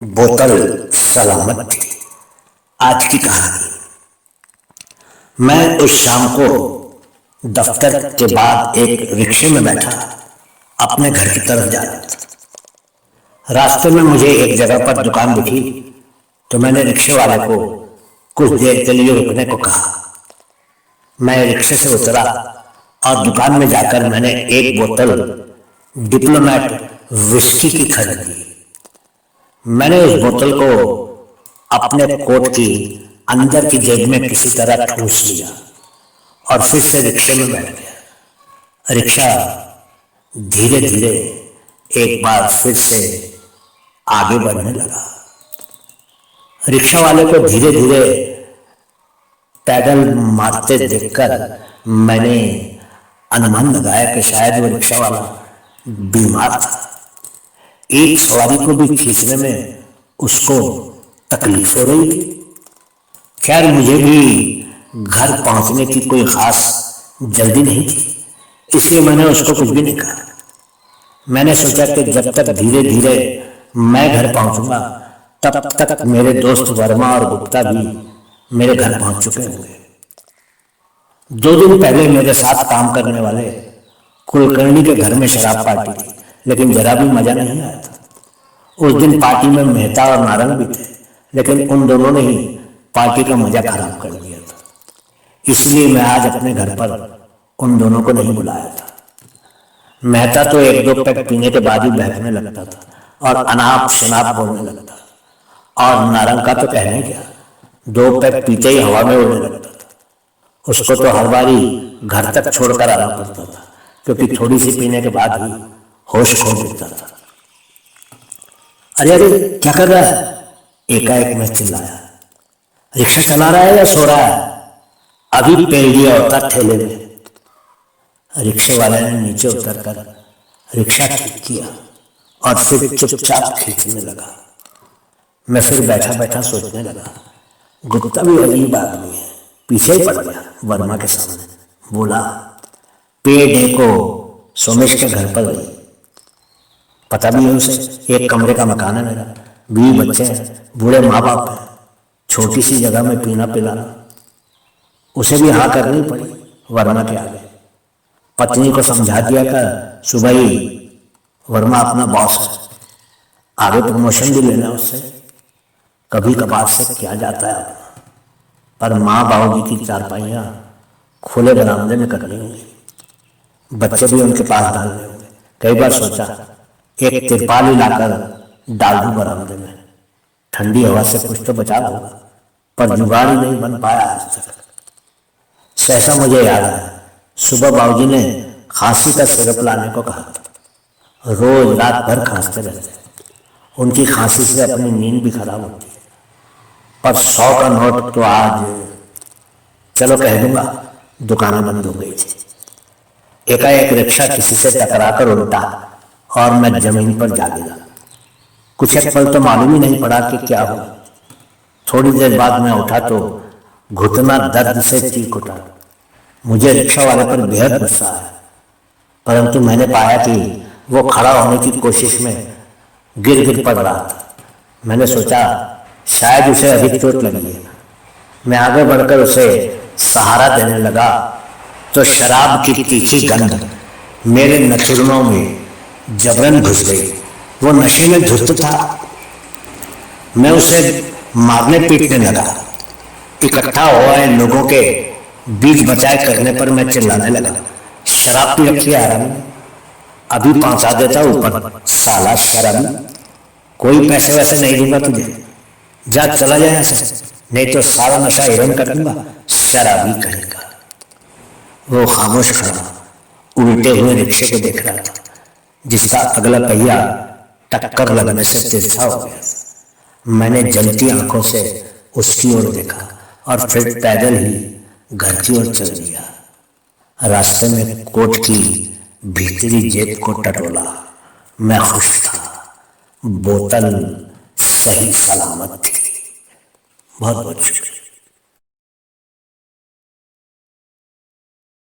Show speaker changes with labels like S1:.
S1: बोतल सलामत थी। आज की कहानी। मैं उस शाम को दफ्तर के बाद एक रिक्शे में बैठा अपने घर की तरफ जा रहा था। रास्ते में मुझे एक जगह पर दुकान दिखी तो मैंने रिक्शे वाले को कुछ देर के लिए रुकने को कहा। मैं रिक्शे से उतरा और दुकान में जाकर मैंने एक बोतल डिप्लोमेट विस्की की खरीदी। मैंने उस बोतल को अपने कोट की अंदर की जेब में किसी तरह ठूस लिया और फिर से रिक्शे में बैठ गया। रिक्शा धीरे धीरे एक बार फिर से आगे बढ़ने लगा। रिक्शा वाले को धीरे धीरे पैडल मारते देखकर मैंने अनुमान लगाया कि शायद वो रिक्शा वाला बीमार था। एक सवारी को भी खींचने में उसको तकलीफ हो रही थी। खैर, मुझे भी घर पहुंचने की कोई खास जल्दी नहीं थी, इसलिए मैंने उसको कुछ भी नहीं कहा। मैंने सोचा कि जब तक धीरे धीरे मैं घर पहुंचूंगा तब तक मेरे दोस्त वर्मा और गुप्ता भी मेरे घर पहुंच चुके होंगे। 2 दिन पहले मेरे साथ काम करने वाले कुलकर्णी के घर में शराब पार्टी थी, लेकिन जरा भी मजा नहीं आया था। उस दिन पार्टी में मेहता और नारंग भी थे, लेकिन उन दोनों ने ही पार्टी का मजा खराब कर दिया था। इसलिए मैं आज अपने घर पर उन दोनों को नहीं बुलाया था। मेहता तो 1-2 पैक पीने के बाद ही बहकने लगता था और अनाप शनाप बोलने लगता था, और नारंग का तो कहने क्या, 2 पैक पीते ही हवा में उड़ने लगता था। उसको तो हर बारी घर तक छोड़कर आना पड़ता था, क्योंकि थोड़ी सी पीने के बाद ही होश खो देता था। अरे अरे, क्या कर रहा है? एकाएक मैं चिल्लाया। रिक्शा चला रहा है या सो रहा है? अभी पेल दिया होता ठेले में। रिक्शे वाले ने नीचे उतरकर रिक्शा ठीक किया और फिर चुपचाप खींचने लगा। मैं फिर बैठा बैठा सोचने लगा, गुप्ता भी अजीब आदमी है। पीछे ही पड़ गया वर्मा के सामने, बोला, पे डे को सोमेश के घर पर गई। पता भी है उसे, एक कमरे का मकान है मेरा, 20 बच्चे हैं, बूढ़े माँ बाप हैं, छोटी सी जगह में पीना पिलाना। उसे भी हाँ करनी पड़ी वर्मा के आगे। पत्नी को समझा दिया कर सुबह ही वर्मा अपना बॉस है, आगे प्रमोशन भी लेना उससे, कभी कभार से क्या जाता है अपना। पर माँ बाबू की चारपाइयाँ खुले बरामदे में करनी होंगी, बच्चे भी उनके पास डालने होंगे। कई बार सोचा एक तिरपाल ही लाकर डाल दूं बरामदे में, ठंडी हवा से कुछ तो बचाव होगा, पर जुगाड़ ही नहीं बन पाया आज तक। सहसा मुझे याद आया, सुबह बाबूजी ने खांसी का सिरप लाने को कहा था। रोज रात भर खांसते रहते, उनकी खांसी से अपनी नींद भी खराब होती है। पर 100 का नोट तो आज चलो कह दूंगा, दुकानें बंद हो गई थी। एकाएक रिक्शा किसी से टकराकर उल्टा और मैं जमीन पर जा गिरा। कुछ एक पल तो मालूम ही नहीं पड़ा कि क्या हुआ। थोड़ी देर बाद मैं उठा तो घुटना दर्द से चीख उठा। मुझे रिक्शा वाले पर बेहद गुस्सा आया, परंतु मैंने पाया कि वो खड़ा होने की कोशिश में गिर पड़ रहा था। मैंने सोचा शायद उसे अधिक चोट लगी है। मैं आगे बढ़कर उसे सहारा देने लगा तो शराब की तीखी गंध मेरे नथुनों में जबरन घुस गई। वो नशे में धुत था। मैं उसे मारने पीटने लगा। इकट्ठा हुए लोगों के बीच बचाव करने पर मैं चिल्लाने लगा, शराब पी रखी है आराम, अभी पहुंचा देता ऊपर, साला शराबी, कोई पैसे वैसे नहीं दूंगा तुझे, जा चला जाए ऐसे, नहीं तो सारा नशा हिरन कर दूंगा, शराबी कहेगा। वो खामोश खड़ा उल्टे हुए रिक्शे को देख रहा था, जिसका अगला पहिया टक्कर लगने से तिरछा हो गया। मैंने जलती आंखों से उसकी ओर देखा और फिर पैदल ही घर की ओर चल दिया। रास्ते में कोट की भीतरी जेब को टटोला। मैं खुश था, बोतल सही सलामत थी। बहुत बहुत शुक्रिया।